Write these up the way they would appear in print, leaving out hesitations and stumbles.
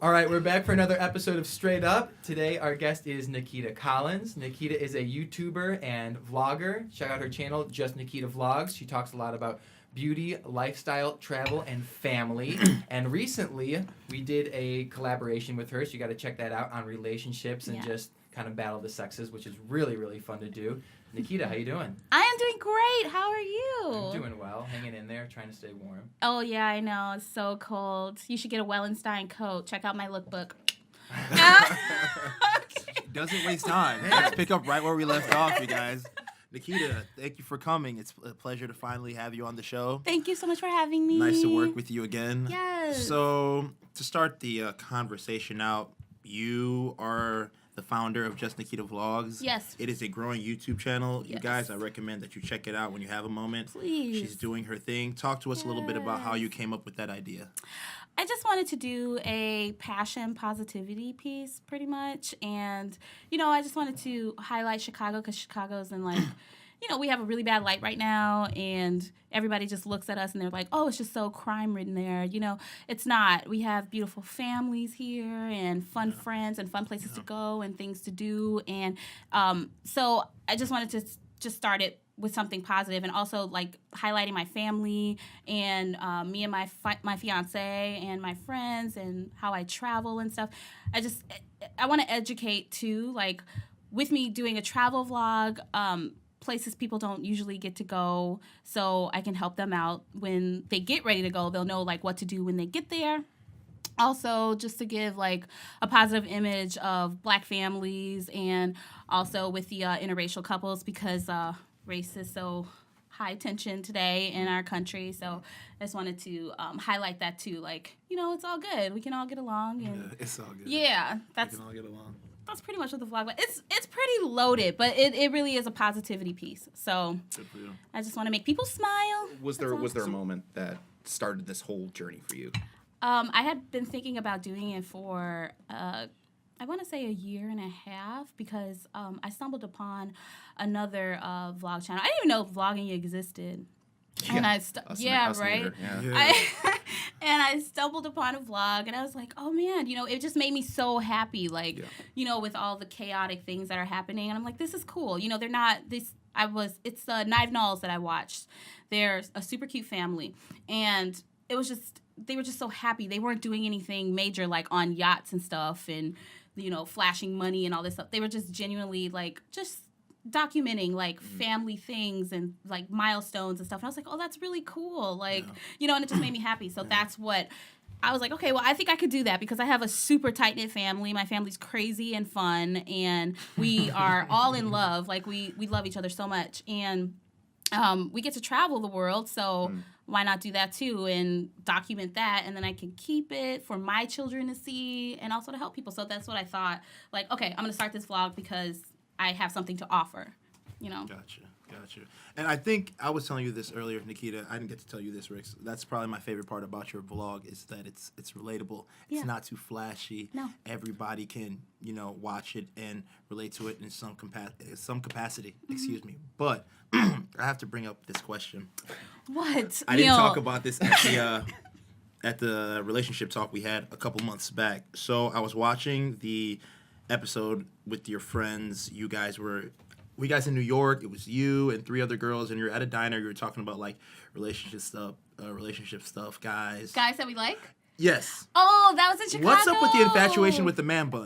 All right, we're back for another episode of Straight Up. Today, our guest is Nakita Collins. Nakita is a YouTuber and vlogger. Check out her channel, JustNakitaVlogs. She talks a lot about beauty, lifestyle, travel, and family. And recently, we did a collaboration with her, so you got to check that out on relationships and just kind of battle the sexes, which is really, really fun to do. Nikita, how you doing? I am doing great. How are you? I'm doing well, hanging in there, trying to stay warm. Oh, yeah, I know. It's so cold. You should get a Wellenstein coat. Check out my lookbook. Doesn't waste time. Let's pick up right where we left off, you guys. Nikita, thank you for coming. It's a pleasure to finally have you on the show. Thank you so much for having me. Nice to work with you again. Yes. So, to start the conversation out, you are the founder of JustNakitaVlogs. Yes. It is a growing YouTube channel. Yes. You guys, I recommend that you check it out when you have a moment. Please. She's doing her thing. Talk to us a little bit about how you came up with that idea. I just wanted to do a passion positivity piece, pretty much. And, I just wanted to highlight Chicago because Chicago's in, we have a really bad light right now. And everybody just looks at us and they're like, oh, it's just so crime-ridden there. It's not. We have beautiful families here and fun friends and fun places to go and things to do. And so I just wanted to just start it with something positive, and also highlighting my family and me and my fiance and my friends and how I travel and stuff. I want to educate too, with me doing a travel vlog, places people don't usually get to go, so I can help them out when they get ready to go. They'll know what to do when they get there. Also, just to give a positive image of Black families, and also with the interracial couples, because race is so high tension today in our country. So I just wanted to highlight that too. It's all good. We can all get along. And Yeah, it's all good. Yeah, we can all get along. That's pretty much what the vlog was. It's pretty loaded, but it really is a positivity piece. So Good for you. I just want to make people smile. Was there a moment that started this whole journey for you? I had been thinking about doing it for I want to say a year and a half, because I stumbled upon another vlog channel. I didn't even know vlogging existed. Yeah, And us right? neither, yeah. Yeah. And I stumbled upon a vlog, and I was like, oh man, it just made me so happy, with all the chaotic things that are happening. And I'm like, this is cool. They're not this. It's the Knives Knowles that I watched. They're a super cute family, and it was just, they were just so happy. They weren't doing anything major on yachts and stuff, and flashing money and all this stuff. They were just genuinely just documenting family things and milestones and stuff. And I was like, oh, that's really cool. And it just made me happy. So that's what I was like, okay, well, I think I could do that, because I have a super tight-knit family. My family's crazy and fun, and we are all in love. We love each other so much. And we get to travel the world, so why not do that too and document that, and then I can keep it for my children to see and also to help people. So that's what I thought. Okay, I'm going to start this vlog because I have something to offer, Gotcha. And I think I was telling you this earlier, Nikita. I didn't get to tell you this, Rick. That's probably my favorite part about your vlog, is that it's relatable. It's not too flashy. No. Everybody can, watch it and relate to it in some capacity. Excuse me. But I have to bring up this question. What? I didn't talk about this at the relationship talk we had a couple months back. So I was watching the episode with your friends. You guys in New York. It was you and 3 other girls, and you're at a diner. You were talking about relationship stuff, guys. Guys that we like? Yes. Oh, that was in Chicago. What's up with the infatuation with the man bun?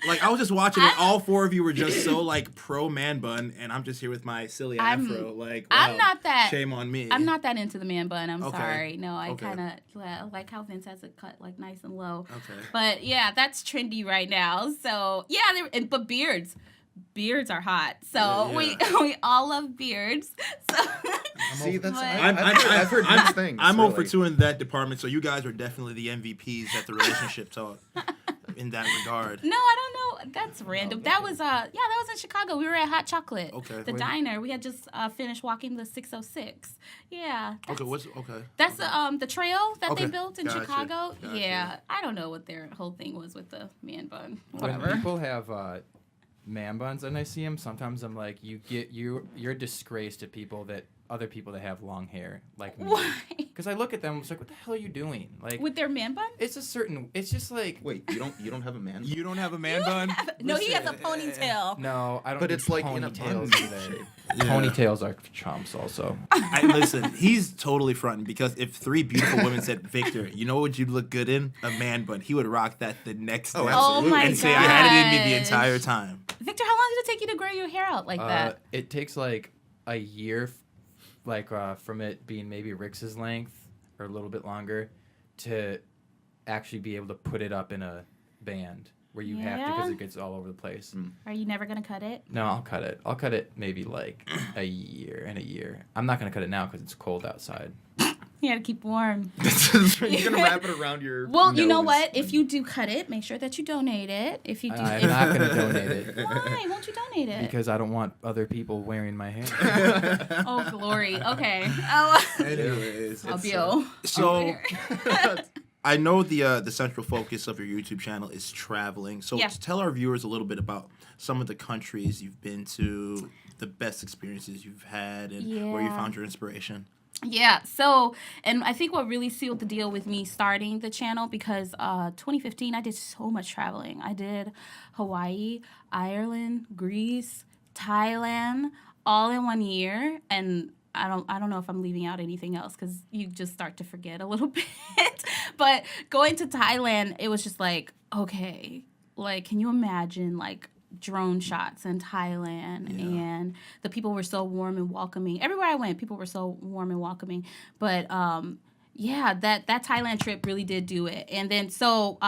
I was just watching it. All 4 of you were just so pro man bun, and I'm just here with my silly afro. Wow, I'm not that. Shame on me. I'm not that into the man bun. I'm Okay. sorry. No, I Okay. kind of like how Vince has it cut nice and low. Okay. But yeah, that's trendy right now. So yeah, but beards are hot. So Yeah. we all love beards. So See, that's But- I've heard these things. I'm really. over 2 in that department, so you guys are definitely the MVPs at the relationship talk in that regard. no, I don't know. That's random. Okay. That was that was in Chicago. We were at Hot Chocolate. Okay. The diner. We had just finished walking the 606. Yeah. That's the trail that they Okay. built in Gotcha. Chicago. Gotcha. Yeah. I don't know what their whole thing was with the man bun. When Whatever. people have man buns and I see them, sometimes I'm like, you're a disgrace to people that other people that have long hair like me. Why? Because I look at them, it's like, what the hell are you doing? Like, With their man bun? it's a certain. It's just like. Wait, you don't have a man? You don't have a man bun? No, he has a ponytail. No, I don't. But do it's like in a bun ponytails either. shape. Yeah. Ponytails are chumps also. Listen, he's totally fronting because if 3 beautiful women said, Victor, you know what you'd look good in? A man bun. He would rock that the next day. Oh, Oh absolutely. my and say, I had it in me the gosh. entire time. Victor, how long did it take you to grow your hair out like that? It takes like a year, from it being maybe Rix's length or a little bit longer, to actually be able to put it up in a band where you have to because Yeah? it gets all over the place. Are you never gonna cut it? No, I'll cut it. I'll cut it maybe like a year. I'm not gonna cut it now because it's cold outside. You gotta keep warm. You're gonna wrap it around your. Well, you know nose. what? If you do cut it, make sure that you donate it. If you do, I'm not gonna donate it why won't you donate it? because I don't want other people wearing my hair. Oh, glory. Okay. Oh, Anyways, I'll it's, be so I know the central focus of your YouTube channel is traveling. So Yeah. tell our viewers a little bit about some of the countries you've been to, the best experiences you've had, and where you Yeah. found your inspiration. Yeah, so, and I think what really sealed the deal with me starting the channel, because 2015, I did so much traveling. I did Hawaii, Ireland, Greece, Thailand, all in 1 year, and I don't know if I'm leaving out anything else because you just start to forget a little bit. But going to Thailand, it was just like, okay, like, can you imagine, like, drone shots in Thailand, and the people were so warm and welcoming. Everywhere I went, people were so warm and welcoming. But yeah, that Thailand trip really did do it. And then so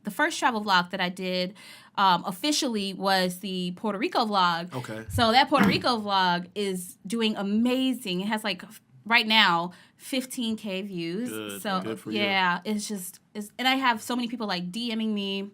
the first travel vlog that I did officially was the Puerto Rico vlog. Okay. So that Puerto Rico vlog is doing amazing. It has like right now 15K views. Good. So Good for you. yeah, it's and I have so many people like DMing me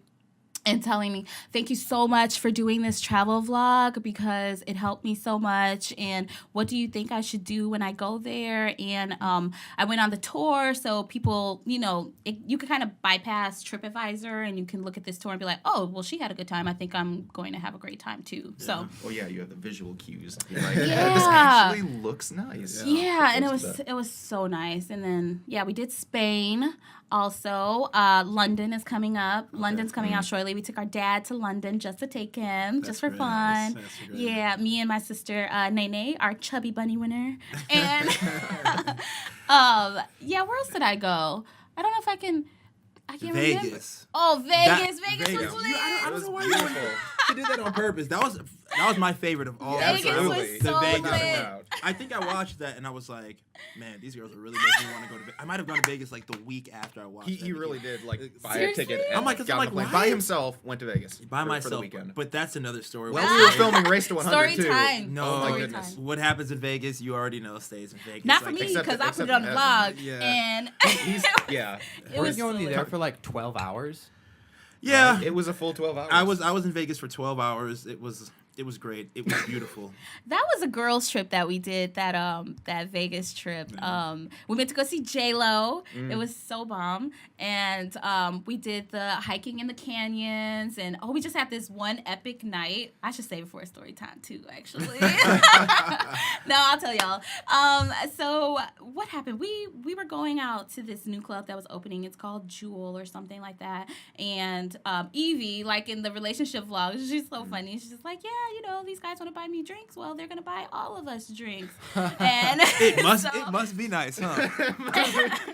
and telling me, thank you so much for doing this travel vlog because it helped me so much. And what do you think I should do when I go there? And I went on the tour, so people, you know, you can kind of bypass TripAdvisor and you can look at this tour and be like, oh, well, she had a good time. I think I'm going to have a great time too. So Oh yeah, you have the visual cues. You're like, Yeah. this actually looks nice. yeah, and Close to it was so nice. And then yeah, we did Spain also. London is coming up. London's coming out shortly. We took our dad to London just to take him, just for really fun. nice. That's really Yeah, me and my sister Nene, our chubby bunny winner. And yeah, where else did I go? I don't know if I can't remember. Vegas. Oh, Vegas. That- Vegas was lit. I It don't was know why beautiful. you did that on purpose. That was my favorite of all. Vegas episodes. was The so Vegas lit. one. I think I watched that and I was like, man, these girls are really making me want to go to Vegas. I might have gone to Vegas like the week after I watched that. He really did like buy Seriously? a ticket. And I'm like, got on the plane why? by himself. Went to Vegas by for myself. the weekend. But that's another story. Well, we were filming Race to 100 too. Storytime. No, Oh my Story goodness. time. what happens in Vegas, you already know stays in Vegas. Not for Like, me, except- because I put except it on the in vlog. heaven. Yeah. And Yeah. it Were was you only so there lit. for like 12 hours? Yeah, Right? It was a full 12 hours. I was in Vegas for 12 hours. It was great. It was beautiful. That was a girls' trip that we did. That Vegas trip. We went to go see J-Lo. It was so bomb, and we did the hiking in the canyons, and we just had this one epic night. I should save it for a story time too, actually. No, I'll tell y'all. So what happened? We were going out to this new club that was opening. It's called Jewel or something like that. And Evie, like in the relationship vlog, she's so funny. She's just like, yeah, you know, these guys want to buy me drinks. Well, they're gonna buy all of us drinks. And It must so- it must be nice, huh?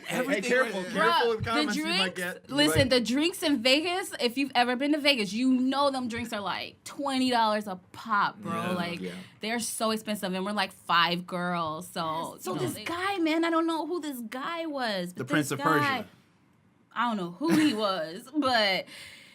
Hey, careful Bruh, of the the comments you might drinks. get. Listen, the drinks in Vegas. If you've ever been to Vegas, you know them drinks are like $20 a pop, bro. Yeah, like yeah. they're so expensive, and we're like 5 girls. So So you know, this this guy, man, I don't know who this guy was. The but Prince this of guy- Persia. I don't know who he was, but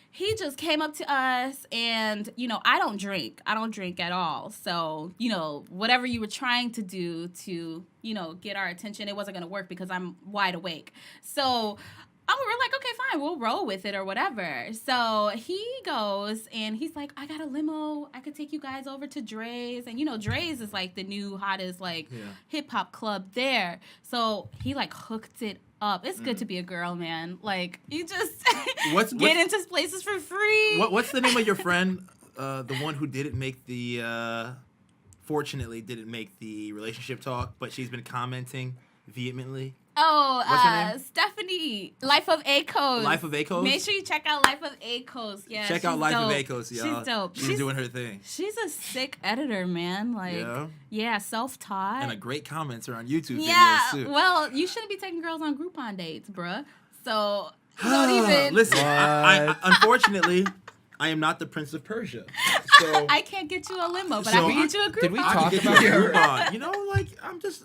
he just came up to us, and you know, I don't drink at all. So you know, whatever you were trying to do to, you know, get our attention, it wasn't gonna work because I'm wide awake. So we were like, okay, fine, we'll roll with it or whatever. So he goes and he's like, I got a limo, I could take you guys over to Dre's. And you know, Dre's is like the new hottest like hip hop club there. So he like hooked it up. It's good to be a girl, man. Like you just What's- get what's- into places for free. What's the name of your friend? The one who didn't make the unfortunately didn't make the relationship talk, but she's been commenting vehemently. Oh, What's her name? Stephanie, Life of Akos. Life of Akos? Make sure you check out Life of Akos. Yeah, Check out Life dope. of Akos, y'all. She's dope. She's doing her thing. She's a sick editor, man. Like, yeah, self-taught. And a great commenter on YouTube yeah, videos, too. well, you shouldn't be taking girls on Groupon dates, bruh. So, don't even. Listen, I unfortunately, I am not the Prince of Persia. So I can't get you a limo, but So I can get you a Groupon. did we I talk can get about you a her? Groupon. You know, like,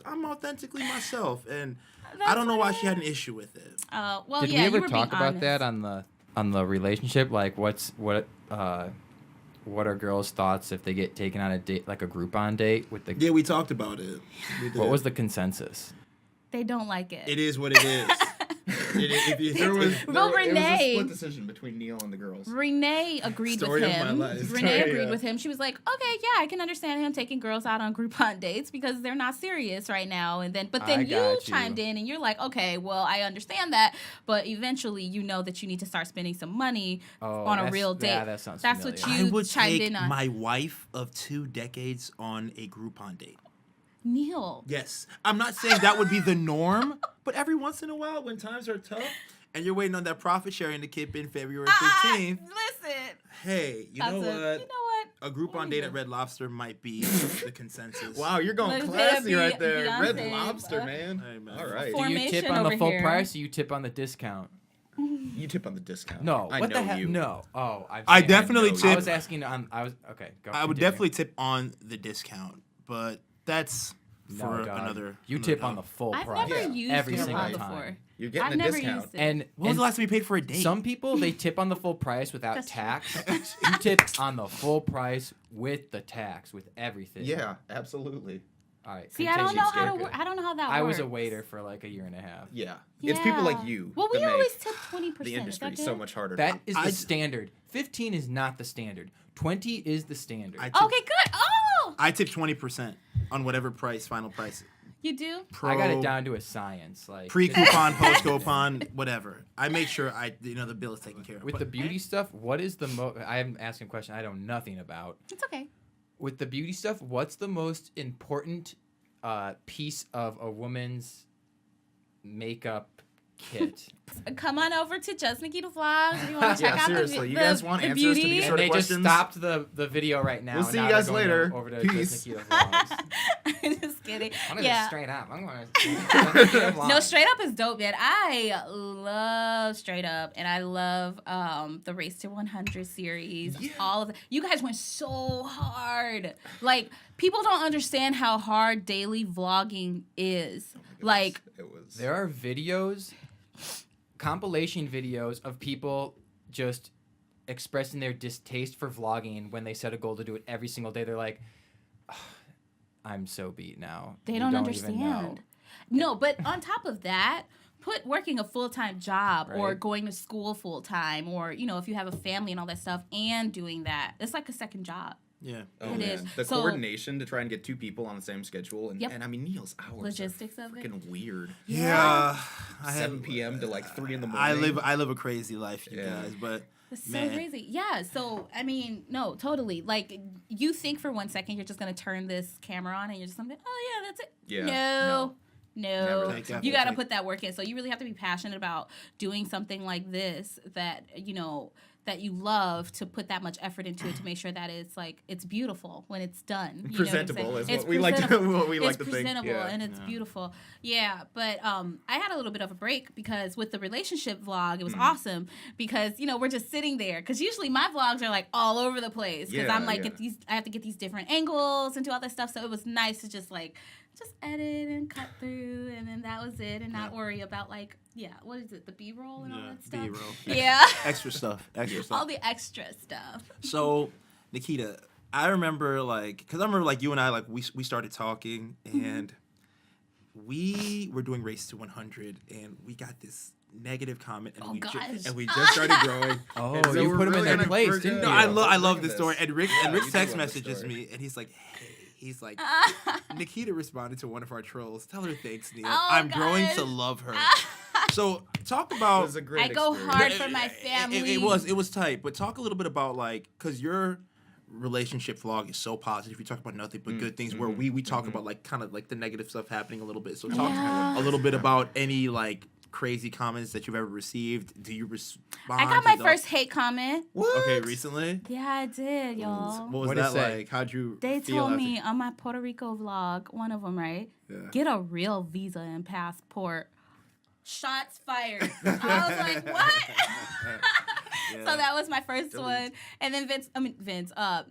I'm authentically myself. And I don't know why she had an issue with it. Well, Did yeah, we ever you were being talk about honest. that on the relationship? Like, what are girls' thoughts if they get taken on a date, like a Groupon date with the? Yeah, we talked about it. We did. What was the consensus? They don't like it. It is what it is. There was Well, it was a Renee- split decision between Neil and the girls. Renee agreed Story with of my him. life. Renee Story, agreed yeah. with him. She was like, "Okay, yeah, I can understand him taking girls out on Groupon dates because they're not serious right now." And then, but I then you got you. chimed in and you're like, "Okay, well, I understand that, but eventually, you know that you need to start spending some money on a that's- real date." Yeah, that sounds That's familiar. what I you would chimed take in on. my wife of 2 decades on a Groupon date. Neil. Yes. I'm not saying that would be the norm, but every once in a while when times are tough and you're waiting on that profit sharing to kick in February 15th, Listen. hey, you know what? You know what? A Groupon date at Red Lobster might be the consensus. Wow, you're going Let's classy be right there. Beyonce, Red Lobster, man. Hey, man. All right. Do you tip Formation on the over full here. price or you tip on the discount? You tip on the discount. No. I What know the heck? you. No. Oh, I definitely know. tip. I was asking on. I was okay. Go. I would continue. definitely tip on the discount, but that's for No, dog. another. You another tip on time. the full I've price. never Yeah. used every Groupon single before. time. You're getting I've a never discount. used it. And When was the last time you paid for a date? some people they tip on the full price without That's true. tax. You tip on the full price with the tax, with everything. Yeah, absolutely. All right. See, I don't know how to. continue. I don't know how that I works. was a waiter for like a year and a half. Yeah. It's people like Yeah. you. Well, we that always make tip 20%. the industry Is that so good? much harder. That is the I- standard. 15 is not the standard. 20 is the standard. I tip, Okay, good. Oh, I tip 20% on whatever price, final price. you do. Pro, I got it down to a science. Like Pre-coupon, post-coupon, whatever. I make sure the bill is taken care of. with But the beauty stuff, what is the most? I am asking a question I know nothing about. It's okay. With the beauty stuff, what's the most important piece of a woman's makeup kit? Come on over to JustNakitaVlogs if you want to check Yeah, out seriously, the, you guys want the answers to beauty. these And sort of they just questions? stopped the video right now. We'll and see now you they're guys going later. Over to Peace. Just Nakita Vlogs. Just kidding. I'm gonna Yeah. straight up. I'm going to No, Straight Up is dope, man. I love Straight Up, and I love the Race to 100 series. Yeah. All of it. You guys went so hard. Like, people don't understand how hard daily vlogging is. Like, It was. There are videos, compilation videos of people just expressing their distaste for vlogging when they set a goal to do it every single day. They're like, "Ugh, I'm so beat now. they You don't even know." understand. No, but on top of that, put working a full-time job or Right. going to school full-time or, you know, if you have a family and all that stuff and doing that. It's like a second job. Yeah. Oh, It man. is. The So- coordination to try and get 2 people on the same schedule. And, Yep. and I mean, Neil's hours Logistics are of it. freaking weird. Yeah. I 7 p.m. to like 3 in the I morning. live a crazy life, you Yeah. guys, but It's so man. crazy. Yeah. So, I mean, no, totally. Like, you think for 1 second you're just going to turn this camera on and you're just going to be, oh, yeah, that's it. Yeah. No. Never. You got to Take- put that work in. So, you really have to be passionate about doing something like this that, you know, that you love to put that much effort into it to make sure that it's like it's beautiful when it's done. You know what I'm Presentable saying? is It's what we like to presentable. what we like It's to think. presentable Yeah. and it's beautiful. Yeah, but I had a little bit of a break because with the relationship vlog, it was awesome because you know we're just sitting there because usually my vlogs are like all over the place because Yeah, I'm like yeah. I have to get these different angles and do all that stuff. So it was nice to just edit and cut through and then that was it and not worry about like what is it, the B-roll and all that stuff. B-roll. Yeah. Extra stuff. Extra All stuff. the extra stuff. So, Nikita, I remember you and I we started talking and we were doing Race to 100 and we got this negative comment and Oh, we gosh. just started growing. Oh, And so you we're put them in really their gonna- place, we're- didn't No, you? I love this this. story. And Rick Yeah, you do text love this messages story. me and he's like, hey, Nikita responded to one of our trolls. Tell her thanks, Neil. Oh, I'm growing gosh. to love her. So talk It about. was a great I go experience. hard for my family. It was tight, but talk a little bit about because you're relationship vlog is so positive. We talk about nothing but good things. Where we talk about like kind of like the negative stuff happening a little bit. So talk a little bit about any like crazy comments that you've ever received. Do you respond? I got my to first hate comment. What? Okay, recently. Yeah, I did, y'all. What was What'd it that say? like? How'd you? They feel told after- me on my Puerto Rico vlog, one of them, right? Yeah. Get a real visa and passport. Shots fired. I was like, what? So that was my first one. And then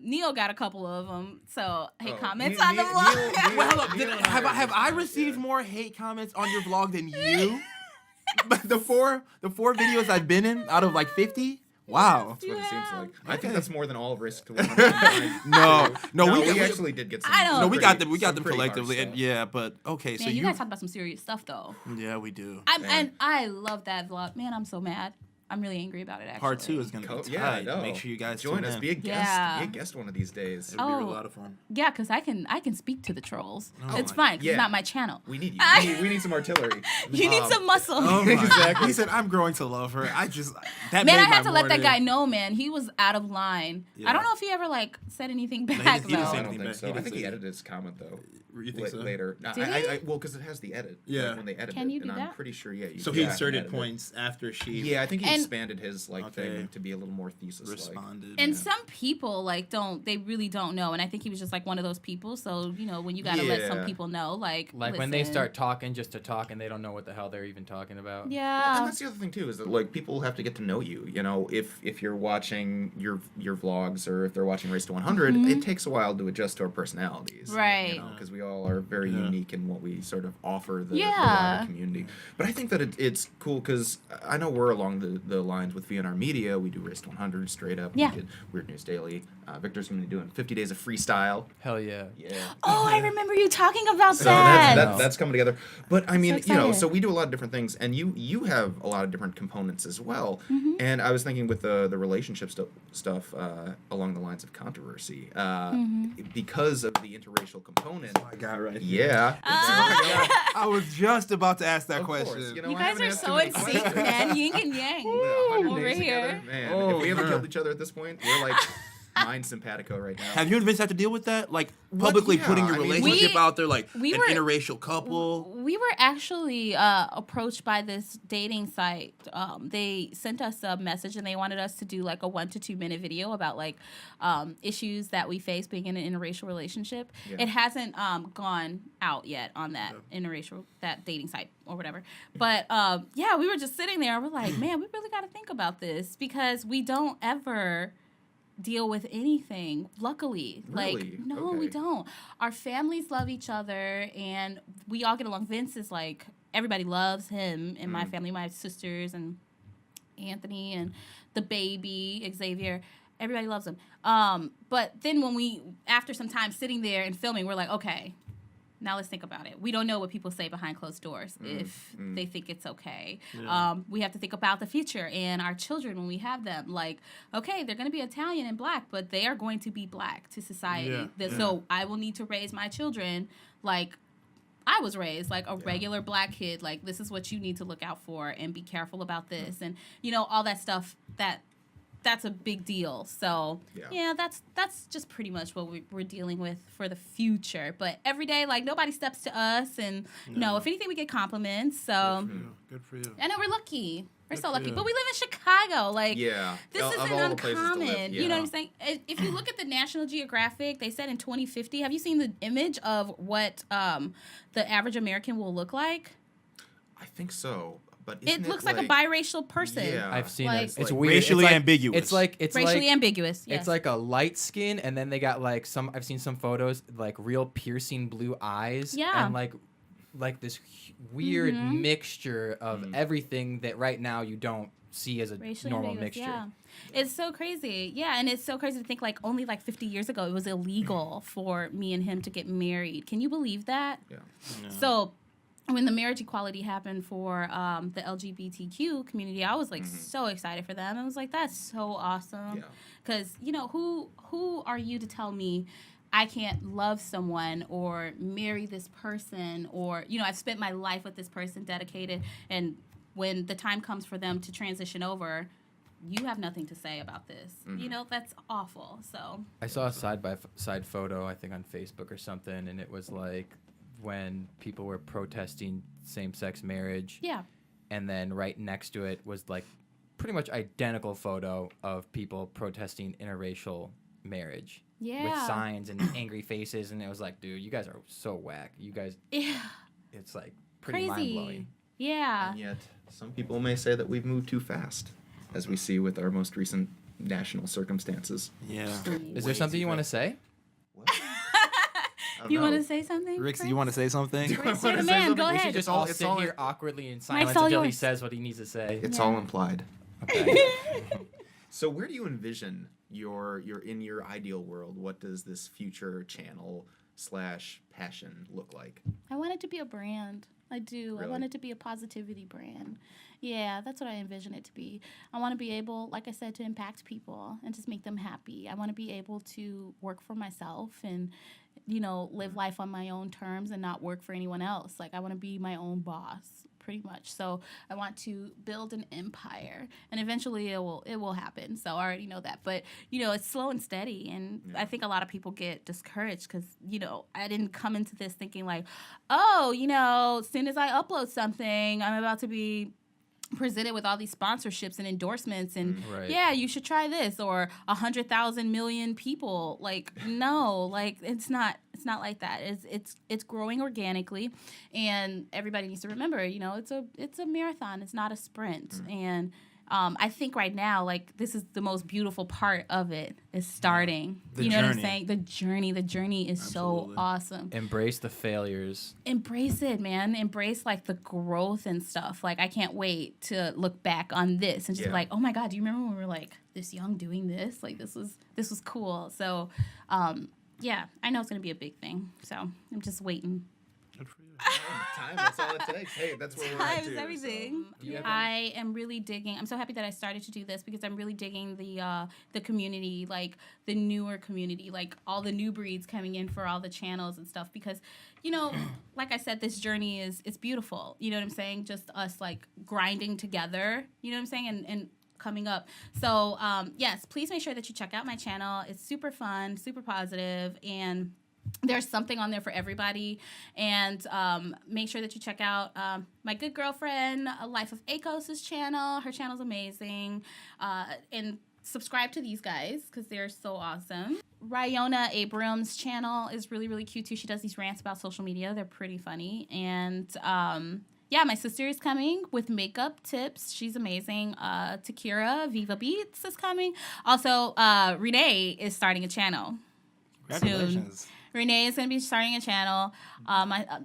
Neil got a couple of them. So hate comments on the vlog. Well, hold up. Have I received more hate comments on your vlog than you? But the four videos I've been in out of like 50. Wow. That's what it seems like. I think that's more than all Risk to No, we actually did get some. I don't- No, we got them some pretty collectively, harsh and stuff. yeah, but okay, so Man, you guys talk about some serious stuff, though. yeah, we do. And I love that vlog. Man, I'm so mad. I'm really angry about it, actually. Part 2 is gonna be tight. no. Make sure you guys join tune us. in. Be a guest. Yeah. Be a guest one of these days. It'll be a Oh. lot of fun. Yeah, because I can speak to the trolls. Oh It's my- fine, 'cause Yeah. it's not my channel. We need you. We need some artillery. You need some muscle. Oh my Exactly. He said, "I'm growing to love her." I just that Man, made I had my to let that morning. guy know, man. He was out of line. Yeah. I don't know if he ever like said anything back he didn't though. say I anything don't think back. so. He I didn't think say he that. edited his comment though. You think so? Later. No, Did I well, because it has the edit. Yeah. Like, when they edit Can it, you do and that? I'm pretty sure. Yeah. You So can he go back and inserted edit it. points after she Yeah, I think he And- expanded his like Okay. thing to be a little more thesis like. responded. And some people like they really don't know, and I think he was just like one of those people. So when you gotta let some Yeah. people know, like When they listen. start talking just to talk and they don't know what the hell they're even talking about. Well, Yeah. and that's the other thing too is that like people have to get to know you. You know, if you're watching your vlogs or if they're watching Race to 100, it takes a while to adjust to our personalities, Right. You know, because we all are very unique in what we sort of offer the Yeah. wider community. But I think that it's cool because I know we're along the lines with VNR Media. We do Race to 100, Straight Up. Yeah. We did Weird News Daily. Victor's going to be doing 50 Days of Freestyle. Hell yeah. Yeah. Oh, I remember you talking about So that. that's coming together. But I mean, So excited. so we do a lot of different things, and you have a lot of different components as well. Mm-hmm. And I was thinking with the relationship stuff along the lines of controversy, Mm-hmm. because of the interracial component. I got right. Yeah. I was just about to ask that Of question. course, you know, You I guys haven't are asked so too many in sync, questions. man. Yin and yang. 100 Over days here. together, man. Oh, if we haven't man. killed each other at this point, we're like mind simpatico right now. Have you and Vince had to deal with that? Like publicly Yeah, putting your I mean, relationship we- out there, like we an were- interracial couple. We were actually approached by this dating site. They sent us a message and they wanted us to do like a 1 to 2 minute video about like issues that we face being in an interracial relationship. Yeah. It hasn't gone out yet on that that dating site or whatever. But yeah, we were just sitting there. We're like, man, we really got to think about this because we don't ever deal with anything, luckily. Really? Like, no, we Okay. don't. Our families love each other and we all get along. Vince is like, everybody loves him in my family, my sisters and Anthony and the baby, Xavier. Everybody loves him. But then when after some time sitting there and filming, we're like, okay, now let's think about it. We don't know what people say behind closed doors if they think it's okay. Yeah. We have to think about the future and our children when we have them. Like, okay, they're going to be Italian and black, but they are going to be black to society. Yeah. So I will need to raise my children like I was raised, like a regular black kid. Like, this is what you need to look out for and be careful about this. And, all that stuff that's a big deal. So yeah, that's just pretty much what we're dealing with for the future. But every day, like nobody steps to us, and no, if anything, we get compliments. So Good for you. I know we're lucky. We're so for lucky. you. But we live in Chicago. Like Yeah. this Of isn't all the places to live, uncommon. You know yeah. what I'm saying? If you look at the National Geographic, they said in 2050. Have you seen the image of what the average American will look like? I think so. But It looks like a biracial person. Yeah. I've seen Like- it. It's Like weird. racially it's like, ambiguous. It's like Racially ambiguous. Yes. It's like a light skin, and then they got like I've seen some photos like real piercing blue eyes. Yeah. And like this weird mixture of everything that right now you don't see as a racially normal ambiguous, mixture. Yeah. It's so crazy. Yeah, and it's so crazy to think like only like 50 years ago it was illegal for me and him to get married. Can you believe that? Yeah. So when the marriage equality happened for the LGBTQ community, I was like so excited for them. I was like, that's so awesome. Yeah. Because, who are you to tell me I can't love someone or marry this person or, I've spent my life with this person dedicated, and when the time comes for them to transition over, you have nothing to say about this. You know, that's awful. So I saw a side-by-side photo, I think on Facebook or something, and it was like when people were protesting same-sex marriage. yeah. And then right next to it was like pretty much identical photo of people protesting interracial marriage. Yeah. With signs and angry faces, and it was like, dude, you guys are so whack. You guys, Yeah. it's like pretty Crazy. mind-blowing. Yeah. And yet, some people may say that we've moved too fast, as we see with our most recent national circumstances. Yeah. Is there something you want to say? What? You want to say something? Rix, Chris? you want to say something? Chris, you're the man. Go We should ahead. just all sit here awkwardly in silence all until he yours. says what he needs to say. It's Yeah. all implied. Okay. So where do you envision your in your ideal world? What does this future channel / passion look like? I want it to be a brand. I do. I Really? want it to be a positivity brand. Yeah, that's what I envision it to be. I want to be able, like I said, to impact people and just make them happy. I want to be able to work for myself and, you know, live life on my own terms and not work for anyone else. Like, I want to be my own boss, pretty much. So I want to build an empire, and eventually it will happen. So I already know that. But, you know, it's slow and steady, and I think a lot of people get discouraged because, you know, I didn't come into this thinking like, oh, you know, as soon as I upload something, I'm about to be presented with all these sponsorships and endorsements and Right. yeah, you should try this, or 100,000 million people. Like, no, like it's not like that. It's growing organically, and everybody needs to remember, you know, it's a marathon. It's not a sprint. And I think right now, like, this is the most beautiful part of it is starting. The you know what I'm journey. saying? The journey is Absolutely. so awesome. Embrace the failures. Embrace it, man. Embrace like the growth and stuff. Like, I can't wait to look back on this and just be like, oh my God, do you remember when we were like this young doing this? Like, this was cool. So, yeah, I know it's gonna be a big thing. So I'm just waiting. Good for you. Time, that's all it takes. Hey, that's where we're at Time too. is everything. Do you have I am really digging. I'm so happy that I started to do this because I'm really digging the community, like the newer community, like all the new breeds coming in for all the channels and stuff. Because, you know, like I said, this journey it's beautiful. You know what I'm saying? Just us like grinding together. You know what I'm saying? And coming up. So yes, please make sure that you check out my channel. It's super fun, super positive, and there's something on there for everybody. And make sure that you check out my good girlfriend, Life of Akos' channel. Her channel's amazing. And subscribe to these guys because they're so awesome. Ryona Abrams' channel is really, really cute too. She does these rants about social media. They're pretty funny. And yeah, my sister is coming with makeup tips. She's amazing. Takira Viva Beats is coming. Also, Renee is starting a channel. Congratulations. Renee is going to be starting a channel.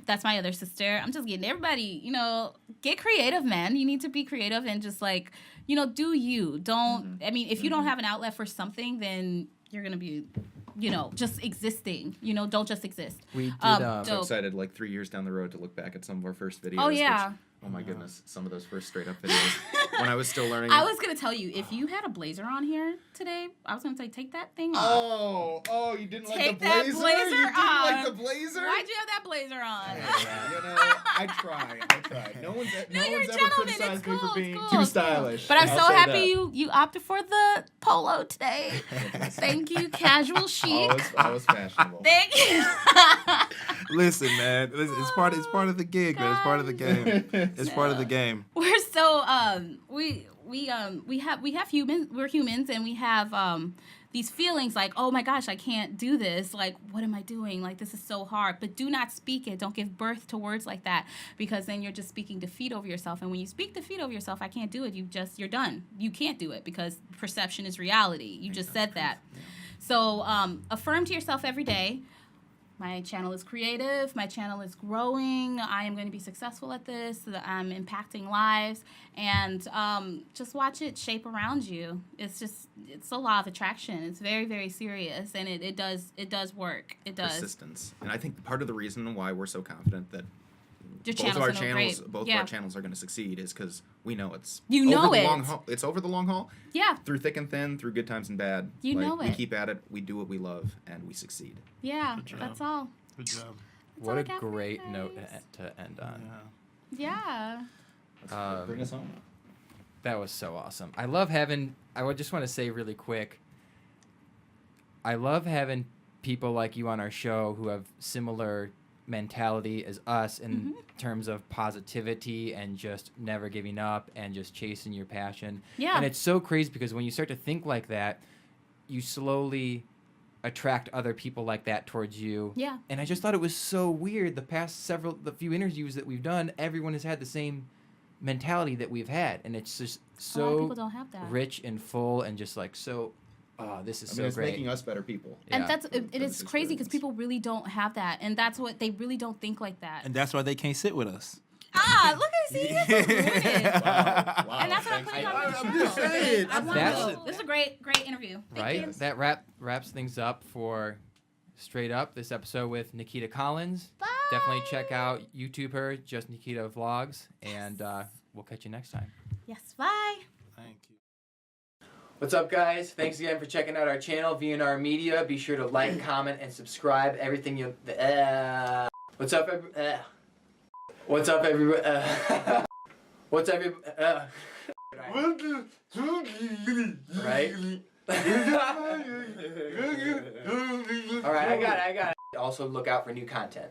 That's my other sister. I'm just getting everybody, you know, get creative, man. You need to be creative and just like, you know, do you. Don't, I mean, if you don't have an outlet for something, then you're going to be, you know, just existing. You know, don't just exist. We did. So Dope. excited, like 3 years down the road, to look back at some of our first videos. Oh, yeah. Which, oh my goodness, some of those first straight up videos when I was still learning. I was going to tell you, if you had a blazer on here today, I was going to say, take that thing off. Oh, you didn't like Take the that blazer? blazer You didn't off. like the blazer? Why'd you have that blazer on? You know, I try. No one's No, you're ever a gentleman. criticized It's me cool. for being It's cool. too It's cool. stylish. But I'm I'll so say happy that. you opted for the polo today. Thank you, casual chic. Always fashionable. Thank you. Listen, man. Listen, it's part of the gig, man. It's part of the game. It's part of the game. We're so we have humans. We're humans, and we have these feelings like, oh my gosh, I can't do this. Like, what am I doing? Like, this is so hard. But do not speak it. Don't give birth to words like that, because then you're just speaking defeat over yourself. And when you speak defeat over yourself, I can't do it. You're done. You can't do it because perception is reality. You just said that. So affirm to yourself every day. My channel is creative. My channel is growing. I am going to be successful at this. I'm impacting lives. And just watch it shape around you. It's a law of attraction. It's very, very serious. And it does work. It does. Persistence. And I think part of the reason why we're so confident that Your both of our channel's channels, great. of our channels are going to succeed is because we know it's You know over the it. long haul. It's over the long haul. Yeah. Through thick and thin, through good times and bad. You know We it. keep at it. We do what we love, and we succeed. Yeah. Good job. That's all. Good job. That's What all a I got for you great note guys. to end on. Yeah. Yeah. Bring us home. That was so awesome. I love having. I would just want to say really quick. I love having people like you on our show who have similar mentality as us in terms of positivity and just never giving up and just chasing your passion. Yeah. And it's so crazy because when you start to think like that, you slowly attract other people like that towards you. Yeah. And I just thought it was so weird. The few interviews that we've done, everyone has had the same mentality that we've had, and it's just A lot of so people don't have that. rich and full and just like so. Oh, this is I mean, so it's great. making us better people. And Yeah. that's it This is crazy because experience. people really don't have that, and that's what they really don't think like that. And that's why they can't sit with us. Look at see, that's so good. Wow. And that's what I'm putting on my I'm show. just saying. I want That's- to- This is a great interview. Thank Right? you. That wraps things up for Straight Up, this episode with Nakita Collins. Bye. Definitely check out YouTuber, JustNakitaVlogs, and we'll catch you next time. Yes. Bye. Thank you. What's up, guys? Thanks again for checking out our channel, VNR Media. Be sure to like, comment, and subscribe. Everything you... What's up, What's up, everybody? What's everybody? Right? All right, I got it. Also, look out for new content.